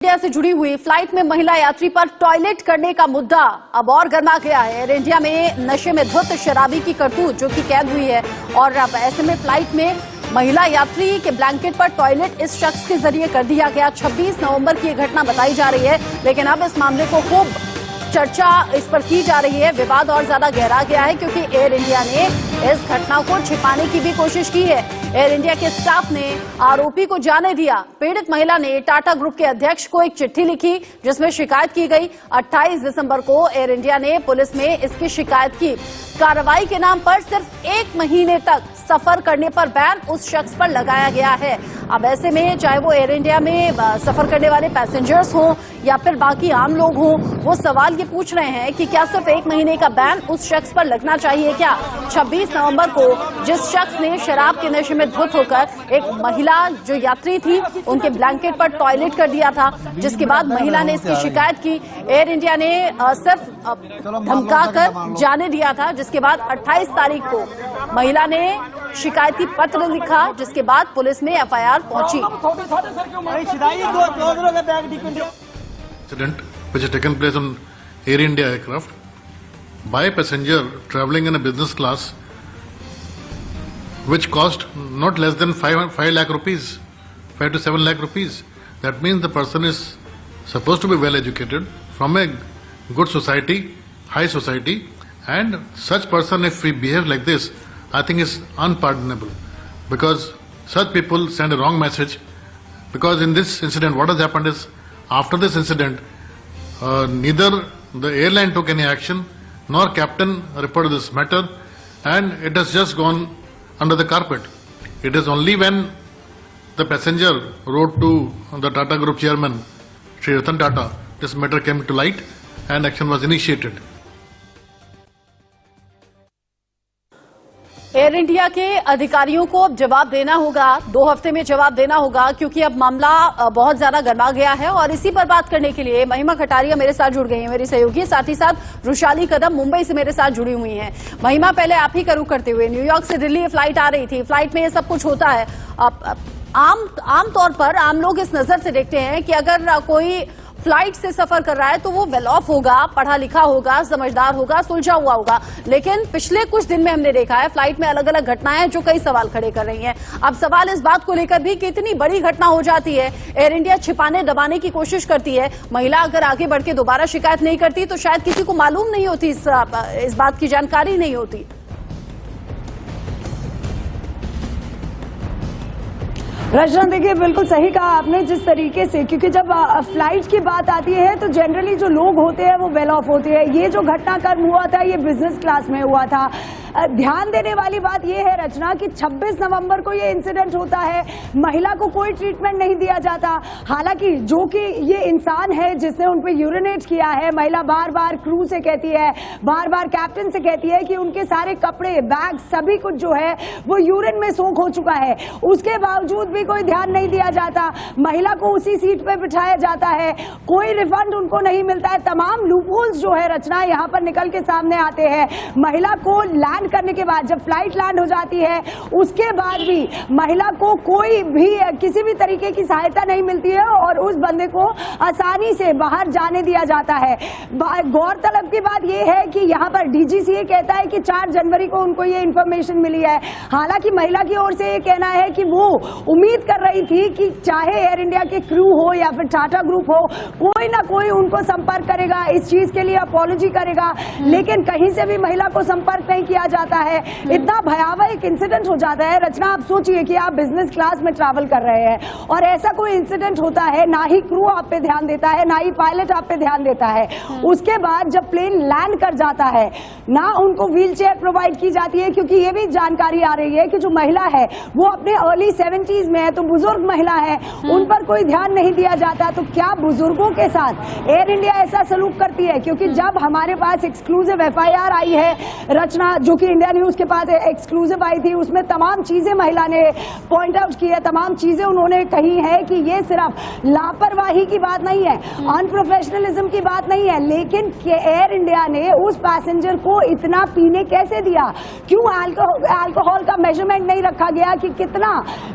India से जुड़ी हुई फ्लाइट में महिला यात्री पर टॉयलेट करने का मुद्दा अब और गर्मा गया है। एयर इंडिया में नशे में धुत शराबी की करतूत जो कि कैद हुई है और अब ऐसे में फ्लाइट में महिला यात्री के ब्लैंकेट पर टॉयलेट इस शख्स के जरिए कर दिया गया। 26 नवंबर की यह घटना बताई जा रही है, लेकिन अब इस मामले को खूब चर्चा इस पर की जा रही है। विवाद और ज्यादा गहरा गया है क्योंकि एयर इंडिया ने इस घटना को छिपाने की भी कोशिश की है। एयर इंडिया के स्टाफ ने आरोपी को जाने दिया। पीड़ित महिला ने टाटा ग्रुप के अध्यक्ष को एक चिट्ठी लिखी जिसमें शिकायत की गई। 28 दिसंबर को एयर इंडिया ने पुलिस में इसकी शिकायत की। कार्रवाई के नाम पर सिर्फ 1 महीने तक सफर करने पर बैन उस शख्स पर लगाया गया है। अब ऐसे में चाहे वो एयर इंडिया में सफर करने वाले पैसेंजर्स हों या फिर बाकी आम लोग हों, वो सवाल ये पूछ रहे हैं कि क्या सिर्फ 1 महीने का बैन उस शख्स पर लगना चाहिए क्या? 26 नवंबर को जिस शख्स ने शराब के नशे में धुत होकर एक महिला जो यात्री थी उनके ब्लैंकेट पर टॉयलेट कर दिया था, जिसके बाद महिला ने इसकी शिकायत की। एयर इंडिया ने सिर्फ धमकाकर जाने दिया था, जिसके बाद 28 तारीख को महिला ने शिकायती पत्र लिखा, जिसके बाद पुलिस में एफआईआर पहुंची। Incident which has taken place on Air India aircraft by a passenger traveling in a business class, which cost not less than 5 lakh rupees, 5 to 7 lakh rupees. That means the person is supposed to be well educated, from a good society, high society, and such person, if he behaves like this, I think is unpardonable, because such people send a wrong message. Because in this incident, what has happened is, after this incident, neither the airline took any action, nor captain reported this matter, and it has just gone under the carpet. It is only when the passenger wrote to the Tata Group chairman, Shri Ratan Tata, this matter came to light and action was initiated. Air India के अधिकारियों को अब जवाब देना होगा, 2 हफ्ते में जवाब देना होगा, क्योंकि अब मामला बहुत ज्यादा गर्मा गया है। और इसी पर बात करने के लिए महिमा खटारिया मेरे साथ जुड़ गई हैं, मेरी सहयोगी, साथ ही साथ रुशाली कदम मुंबई से मेरे साथ जुड़ी हुई हैं। महिमा, पहले आप ही का रुख करते हुए, न्यूयॉर्क से दिल्ली फ्लाइट आ रही थी, फ्लाइट में ये सब कुछ होता है। आम तौर पर आम लोग इस नजर से देखते हैं कि अगर कोई फ्लाइट से सफर कर रहा है तो वो वेल ऑफ होगा, पढ़ा लिखा होगा, समझदार होगा, सुलझा हुआ होगा। लेकिन पिछले कुछ दिन में हमने देखा है फ्लाइट में अलग अलग घटनाएं जो कई सवाल खड़े कर रही हैं। अब सवाल इस बात को लेकर भी कि इतनी बड़ी घटना हो जाती है, एयर इंडिया छिपाने दबाने की कोशिश करती है। महिला अगर आगे बढ़ के दोबारा शिकायत नहीं करती तो शायद किसी को मालूम नहीं होती, इस बात की जानकारी नहीं होती। रचना, देखिए बिल्कुल सही कहा आपने, जिस तरीके से, क्योंकि जब फ्लाइट की बात आती है तो जनरली जो लोग होते हैं वो वेल ऑफ होते हैं। ये जो घटनाक्रम हुआ था ये बिजनेस क्लास में हुआ था। ध्यान देने वाली बात यह है रचना कि 26 नवंबर को ये इंसिडेंट होता है, महिला को कोई ट्रीटमेंट नहीं दिया जाता। हालांकि जो कि ये इंसान है जिसने उन पर यूरिनेट किया है, महिला बार बार क्रू से कहती है, बार बार कैप्टन से कहती है कि उनके सारे कपड़े, बैग, सभी कुछ जो है वो यूरिन में सोख हो चुका है। उसके बावजूद भी कोई ध्यान नहीं दिया जाता। महिला को उसी सीट पे बिठाया जाता है, कोई रिफंड उनको नहीं मिलता है। तमाम लूपहोल्स जो है रचना यहाँ पर निकल के सामने आते हैं। महिला को लैंड करने के बाद, जब फ्लाइट लैंड हो जाती है, उसके बाद भी महिला को कोई भी किसी भी तरीके की सहायता नहीं मिलती है और उस बंदे को आसानी से बाहर जाने दिया जाता है। गौरतलब की बात यह है कि यहाँ पर डीजीसीए कहता है कि 4 जनवरी को उनको ये इंफॉर्मेशन मिली है। हालांकि महिला की ओर से ये कहना है कि वो उम्मीद कर रही थी कि चाहे एयर इंडिया के क्रू हो या फिर टाटा ग्रुप हो, कोई ना कोई उनको संपर्क करेगा, इस चीज के लिए अपॉलॉजी करेगा, लेकिन कहीं से भी महिला को संपर्क नहीं किया जाता है। इतना भयावह एक इंसिडेंट हो जाता है रचना। आप सोचिए कि आप बिजनेस क्लास में ट्रैवल कर रहे हैं और ऐसा कोई इंसिडेंट होता है, ना ही क्रू आप पे ध्यान देता है, ना ही पायलट आप पे ध्यान देता है। उसके बाद जब प्लेन लैंड कर जाता है, ना उनको व्हील चेयर प्रोवाइड की जाती है, क्योंकि ये भी जानकारी आ रही है कि जो महिला है वो अपने अर्ली 70s में है, तो बुजुर्ग महिला है, उन पर कोई ध्यान नहीं दिया जाता। तो क्या बुजुर्गों के साथ एयर इंडिया ऐसा सलूक करती है? क्योंकि जब हमारे पास एक्सक्लूसिव एफआईआर आई है रचना, जो कि इंडिया न्यूज के पास एक्सक्लूसिव आई थी, उसमें तमाम चीजें महिला ने पॉइंट आउट की है, तमाम चीजें उन्होंने कही है कि ये सिर्फ लापरवाही की बात नहीं है, अनप्रोफेशनलिज्म की बात नहीं है, लेकिन एयर इंडिया ने उस पैसेंजर को इतना पीने कैसे दिया? क्यों अल्कोहल का मेजरमेंट नहीं रखा गया कि कितना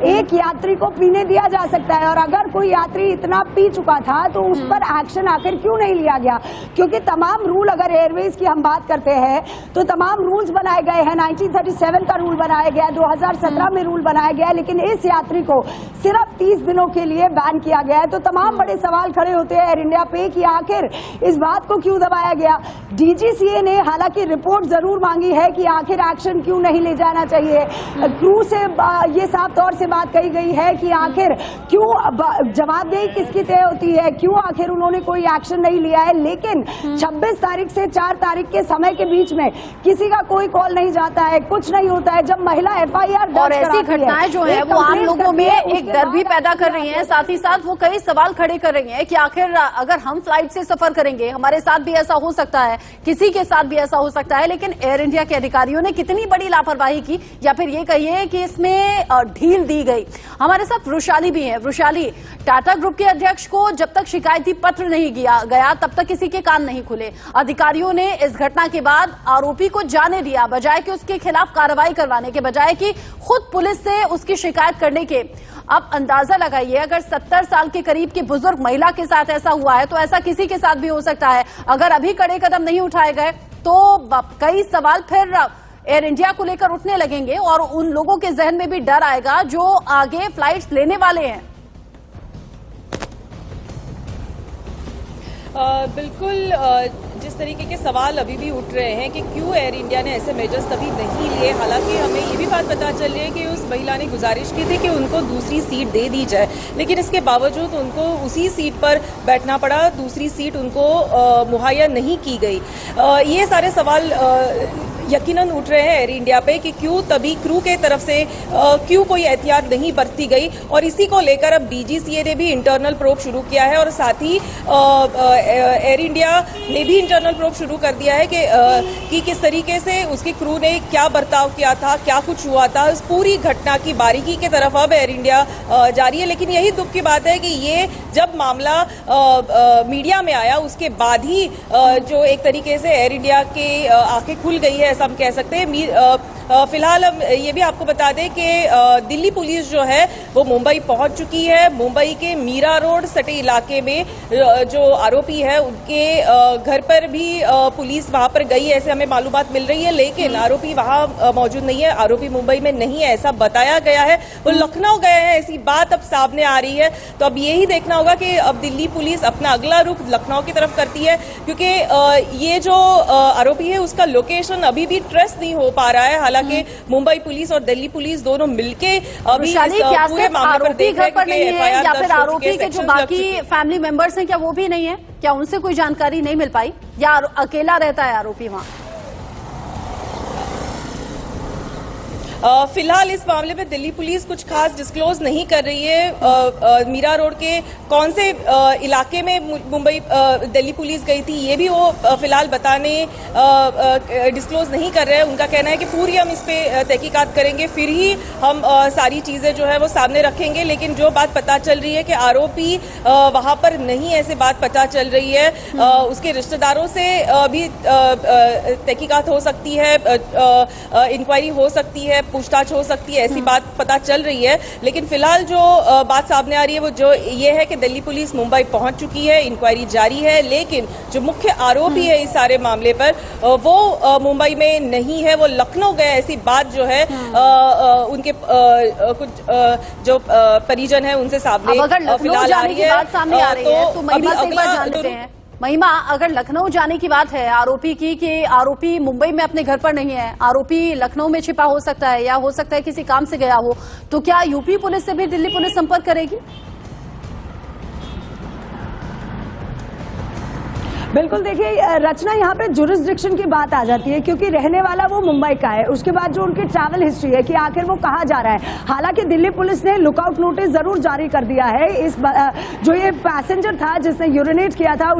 एक यात्री को पीने दिया जा सकता है, और अगर कोई यात्री इतना पी चुका था तो उस पर एक्शन आखिर क्यों नहीं लिया गया? क्योंकि तमाम रूल, अगर एयरवेज की हम बात करते हैं तो तमाम रूल्स बनाए गए हैं। 1937 का रूल बनाया गया, 2017 में रूल बनाया गया, लेकिन इस यात्री को सिर्फ 30 दिनों के लिए बैन किया गया है। तो तमाम बड़े सवाल खड़े होते हैं एयर इंडिया पे कि आखिर इस बात को क्यों दबाया गया। डीजीसीए ने हालांकि रिपोर्ट जरूर मांगी है कि आखिर एक्शन क्यों नहीं ले जाना चाहिए। क्रू से ये साफ तौर से बात कही गई है कि आखिर क्यों जवाबदेही किसकी तय होती है, क्यों आखिर उन्होंने कोई एक्शन नहीं लिया है। लेकिन 26 तारीख से 4 तारीख के समय के बीच में किसी का कोई कॉल नहीं जाता है, कुछ नहीं होता है। जब महिला FIR और ऐसी घटनाएं जो है वो आम लोगों में एक डर भी पैदा कर रही हैं, साथ ही साथ वो कई सवाल खड़े कर रही हैं कि आखिर अगर हम फ्लाइट से सफर करेंगे, हमारे साथ भी ऐसा हो सकता है, किसी के साथ भी ऐसा हो सकता है। लेकिन एयर इंडिया के अधिकारियों ने कितनी बड़ी लापरवाही की, या फिर ये कहिए कि इसमें ढील दी गई। हमारे साथ वृषाली भी है। वृषाली, टाटा ग्रुप के अध्यक्ष को जब तक शिकायती पत्र नहीं गया तब तक किसी के कान नहीं खुले। अधिकारियों ने इस घटना के बाद आरोपी को जाने दिया, बजाय कि उसके खिलाफ कार्रवाई करवाने के, बजाय कि खुद पुलिस से उसकी शिकायत करने के। अब अंदाजा लगाइए, अगर 70 साल के करीब की बुजुर्ग महिला के साथ ऐसा हुआ है तो ऐसा किसी के साथ भी हो सकता है। अगर अभी कड़े कदम नहीं उठाए गए तो कई सवाल फिर एयर इंडिया को लेकर उठने लगेंगे और उन लोगों के जहन में भी डर आएगा जो आगे फ्लाइट्स लेने वाले हैं। बिल्कुल, जिस तरीके के सवाल अभी भी उठ रहे हैं कि क्यों एयर इंडिया ने ऐसे मेजर्स तभी नहीं लिए। हालांकि हमें ये भी बात पता चल रही है कि उस महिला ने गुजारिश की थी कि उनको दूसरी सीट दे दी जाए, लेकिन इसके बावजूद उनको उसी सीट पर बैठना पड़ा, दूसरी सीट उनको मुहैया नहीं की गई। ये सारे सवाल यकीनन उठ रहे हैं एयर इंडिया पे कि क्यों तभी क्रू के तरफ से क्यों कोई एहतियात नहीं बरती गई। और इसी को लेकर अब डीजीसीए ने भी इंटरनल प्रोब शुरू किया है और साथ ही एयर इंडिया ने भी इंटरनल प्रोब शुरू कर दिया है कि किस तरीके से उसके क्रू ने क्या बर्ताव किया था, क्या कुछ हुआ था। इस पूरी घटना की बारीकी की तरफ अब एयर इंडिया जारी है। लेकिन यही दुख की बात है कि ये जब मामला मीडिया में आया उसके बाद ही जो एक तरीके से एयर इंडिया के आंखें खुल गई है, हम कह सकते हैं। फिलहाल हम ये भी आपको बता दें कि दिल्ली पुलिस जो है वो मुंबई पहुंच चुकी है। मुंबई के मीरा रोड सटे इलाके में जो आरोपी है उनके घर पर भी पुलिस वहां पर गई, ऐसे हमें मालूमात मिल रही है। लेकिन आरोपी वहां मौजूद नहीं है, आरोपी मुंबई में नहीं है ऐसा बताया गया है। वो लखनऊ गए हैं, ऐसी बात अब सामने आ रही है। तो अब यही देखना होगा कि अब दिल्ली पुलिस अपना अगला रुख लखनऊ की तरफ करती है, क्योंकि ये जो आरोपी है उसका लोकेशन अभी भी ट्रेस नहीं हो पा रहा है। हालांकि मुंबई पुलिस और दिल्ली पुलिस दोनों मिलके अभी पूरे मामले पर देख रहे हैं कि FIR या फिर आरोपी के जो बाकी फैमिली मेंबर्स हैं क्या वो भी नहीं है? क्या उनसे कोई जानकारी नहीं मिल पाई या अकेला रहता है आरोपी वहां? फिलहाल इस मामले में दिल्ली पुलिस कुछ खास डिस्क्लोज नहीं कर रही है। मीरा रोड के कौन से इलाके में मुंबई दिल्ली पुलिस गई थी ये भी वो फिलहाल बताने डिस्क्लोज नहीं कर रहे हैं। उनका कहना है कि पूरी हम इस पे तहकीकात करेंगे, फिर ही हम सारी चीजें जो है वो सामने रखेंगे। लेकिन जो बात पता चल रही है कि आरोपी वहां पर नहीं, ऐसे बात पता चल रही है। उसके रिश्तेदारों से भी तहकीकात हो सकती है, इंक्वायरी हो सकती है, पूछताछ हो सकती है, ऐसी बात पता चल रही है। लेकिन फिलहाल जो बात सामने आ रही है वो जो ये है कि दिल्ली पुलिस मुंबई पहुंच चुकी है, इंक्वायरी जारी है। लेकिन जो मुख्य आरोपी है इस सारे मामले पर वो मुंबई में नहीं है, वो लखनऊ गए, ऐसी बात जो है उनके कुछ जो परिजन है उनसे सामने फिलहाल आ रही है। तो महिमा से एक बार जान लेते हैं। महिमा, अगर लखनऊ जाने की बात है आरोपी की कि आरोपी मुंबई में अपने घर पर नहीं है, आरोपी लखनऊ में छिपा हो सकता है या हो सकता है किसी काम से गया हो, तो क्या यूपी पुलिस से भी दिल्ली पुलिस संपर्क करेगी? बिल्कुल, देखिए रचना, यहाँ पे जुरिस्डिक्शन की बात आ जाती है क्योंकि रहने वाला वो मुंबई का है। उसके बाद जो उनकी ट्रैवल हिस्ट्री है कि आखिर वो कहाँ जा रहा है। हालांकि दिल्ली पुलिस ने लुकआउट नोटिस जरूर जारी कर दिया है। इस जो ये पैसेंजर था जिसने यूरिनेट किया था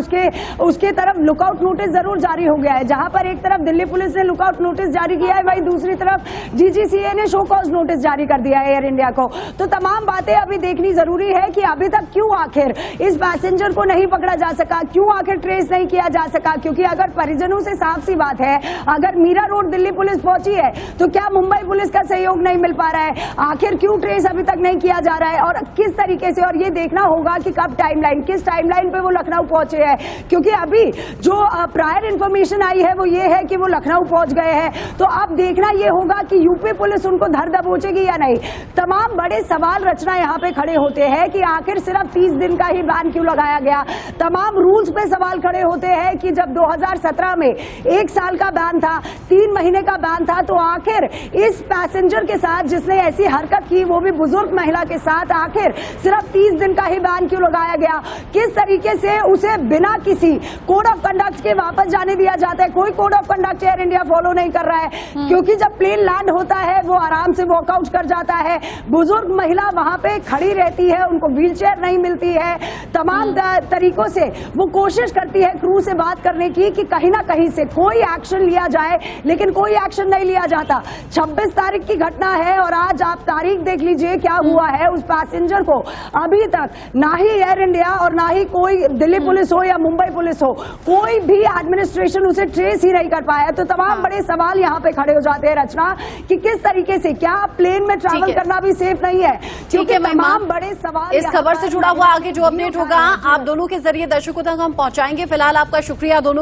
उसके तरफ लुकआउट नोटिस जरूर जारी हो गया है। जहां पर एक तरफ दिल्ली पुलिस ने लुकआउट नोटिस जारी किया है, वहीं दूसरी तरफ डीजीसीए ने शो कॉज नोटिस जारी कर दिया है एयर इंडिया को। तो तमाम बातें अभी देखनी जरूरी है कि अभी तक क्यों आखिर इस पैसेंजर को नहीं पकड़ा जा सका, क्यों आखिर ट्रेस नहीं नहीं किया जा सका, क्योंकि अगर परिजनों से साफ सी बात है, अगर मीरा रोड दिल्ली पुलिस पहुंची है तो क्या मुंबई पुलिस का सहयोग नहीं मिल पा रहा है? आखिर क्यों ट्रेस अभी तक नहीं किया जा रहा है और किस तरीके से? और ये देखना होगा कि कब टाइमलाइन, किस टाइमलाइन पे वो लखनऊ पहुंचे हैं, क्योंकि अभी जो प्रायर इंफॉर्मेशन आई है वो ये है कि वो लखनऊ पहुंच गए हैं। तो अब देखना ये होगा कि यूपी पुलिस उनको धर दबोचेगी या नहीं। तमाम बड़े सवाल रचना यहाँ पे खड़े होते हैं कि आखिर सिर्फ 30 दिन का ही बैन क्यों लगाया गया। तमाम रूल्स पे सवाल खड़े होते हैं कि जब 2017 में 1 साल का बैन था, 3 महीने का बैन था, तो आखिर इस पैसेंजर के साथ जिसने ऐसी हरकत की, वो भी बुजुर्ग महिला के साथ, आखिर सिर्फ 30 दिन का ही बैन क्यों लगाया गया? किस तरीके से उसे बिना किसी कोड ऑफ कंडक्ट के वापस जाने दिया जाता है? कोई code of conduct air India follow नहीं कर रहा है, क्योंकि जब प्लेन लैंड होता है वो आराम से वॉकआउट कर जाता है। बुजुर्ग महिला वहां पे खड़ी रहती है, उनको व्हीलचेयर नहीं मिलती है। तमाम तरीकों से वो कोशिश करती है क्रू से बात करने की कि कहीं ना कहीं से कोई एक्शन लिया जाए, लेकिन कोई एक्शन नहीं लिया जाता। 26 तारीख की घटना है और आज आप तारीख देख लीजिए क्या हुआ है। उस पैसेंजर को अभी तक ना ही एयर इंडिया और ना ही कोई दिल्ली पुलिस हो या मुंबई पुलिस हो, कोई भी एडमिनिस्ट्रेशन उसे ट्रेस ही नहीं कर पाया। तो तमाम बड़े सवाल यहाँ पे खड़े हो जाते हैं रचना कि किस तरीके से, क्या प्लेन में ट्रैवल करना भी सेफ नहीं है, क्योंकि तमाम बड़े सवाल इस खबर से जुड़ा हुआ आगे जो अपडेट होगा आप दोनों के जरिए दर्शकों तक हम पहुंचाएंगे। फिलहाल आपका शुक्रिया दोनों